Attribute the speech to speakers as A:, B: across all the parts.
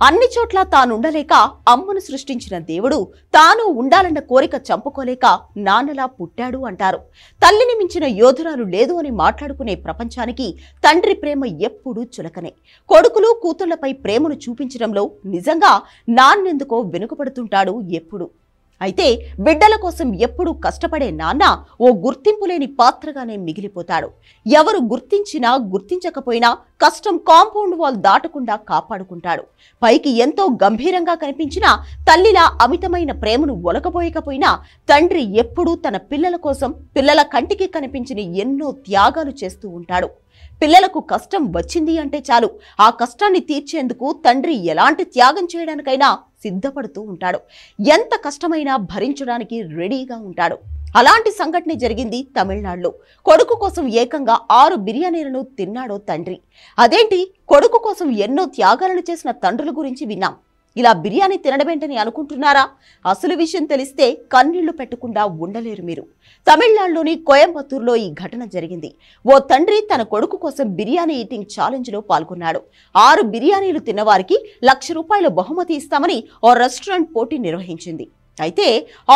A: అన్ని చోట్ల తానుండలేక అమ్మను సృష్టించిన దేవుడు తాను ఉండాలన్న కోరిక చంపుకోలేక నాన్నలా పుట్టాడు అంటారు. తల్లిని మించిన యోధురాలు లేదు అని మాట్లాడుకునే ప్రపంచానికి తండ్రి ప్రేమ ఎప్పుడూ చులకనే. కొడుకులు కూతుళ్లపై ప్రేమను చూపించడంలో నిజంగా నాన్నెందుకో వెనుకబడుతుంటాడు ఎప్పుడు. అయితే బిడ్డల కోసం ఎప్పుడూ కష్టపడే నాన్న ఓ గుర్తింపు లేని పాత్రగానే మిగిలిపోతాడు. ఎవరు గుర్తించినా గుర్తించకపోయినా కష్టం కాంపౌండ్ వాల్ దాటకుండా కాపాడుకుంటాడు. పైకి ఎంతో గంభీరంగా కనిపించినా తల్లిలా అమితమైన ప్రేమను ఒలకబోయకపోయినా తండ్రి ఎప్పుడూ తన పిల్లల కోసం పిల్లల కంటికి కనిపించిన ఎన్నో త్యాగాలు చేస్తూ ఉంటాడు. పిల్లలకు కష్టం వచ్చింది అంటే చాలు ఆ కష్టాన్ని తీర్చేందుకు తండ్రి ఎలాంటి త్యాగం చేయడానికైనా సిద్ధపడుతూ ఉంటాడు. ఎంత కష్టమైనా భరించడానికి రెడీగా ఉంటాడు. అలాంటి సంఘటన జరిగింది తమిళనాడులో. కొడుకు కోసం ఏకంగా 6 బిర్యానీలను తిన్నాడో తండ్రి. అదేంటి, కొడుకు కోసం ఎన్నో త్యాగాలను చేసిన తండ్రుల గురించి విన్నాం. ఇలా బిర్యానీ తినడమేంటని అనుకుంటున్నారా? అసలు విషయం తెలిస్తే కన్నీళ్లు పెట్టకుండా ఉండలేరు మీరు. తమిళనాడులోని కోయంబత్తూరులో ఈ ఘటన జరిగింది. ఓ తండ్రి తన కొడుకు కోసం బిర్యానీ ఈటింగ్ ఛాలెంజ్ లో పాల్గొన్నాడు. 6 బిర్యానీలు తిన్నవారికి ₹1,00,000 బహుమతి ఇస్తామని ఓ రెస్టారెంట్ పోటీ నిర్వహించింది. అయితే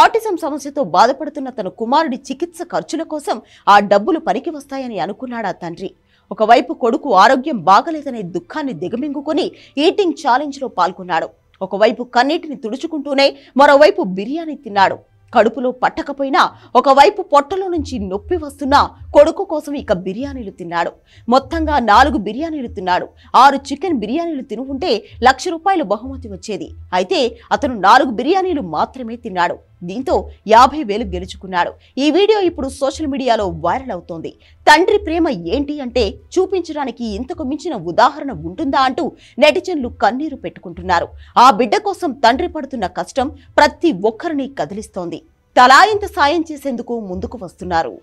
A: ఆటిజం సమస్యతో బాధపడుతున్న తన కుమారుడి చికిత్స ఖర్చుల కోసం ఆ డబ్బులు పనికి వస్తాయని అనుకున్నాడా తండ్రి. ఒకవైపు కొడుకు ఆరోగ్యం బాగలేదనే దుఃఖాన్ని దిగమింగుకొని ఈటింగ్ ఛాలెంజ్ లో పాల్గొన్నాడు. ఒకవైపు కన్నీటిని తుడుచుకుంటూనే మరోవైపు బిర్యానీ తిన్నాడు. కడుపులో పట్టకపోయినా ఒకవైపు పొట్టలో నుంచి నొప్పి వస్తున్నా కొడుకు కోసం ఇక బిర్యానీలు తిన్నాడు. మొత్తంగా 4 బిర్యానీలు తిన్నాడు. 6 చికెన్ బిర్యానీలు తిని ఉంటే ₹1,00,000 బహుమతి వచ్చేది. అయితే అతను 4 బిర్యానీలు మాత్రమే తిన్నాడు. దీంతో 50,000 గెలుచుకున్నాడు. ఈ వీడియో ఇప్పుడు సోషల్ మీడియాలో వైరల్ అవుతోంది. తండ్రి ప్రేమ ఏంటి అంటే చూపించడానికి ఇంతకు మించిన ఉదాహరణ ఉంటుందా అంటూ నెటిజన్లు కన్నీరు పెట్టుకుంటున్నారు. ఆ బిడ్డ కోసం తండ్రి పడుతున్న కష్టం ప్రతి ఒక్కరిని కదిలిస్తోంది. తలా ఇంత సాయం చేసేందుకు ముందుకు వస్తున్నారు.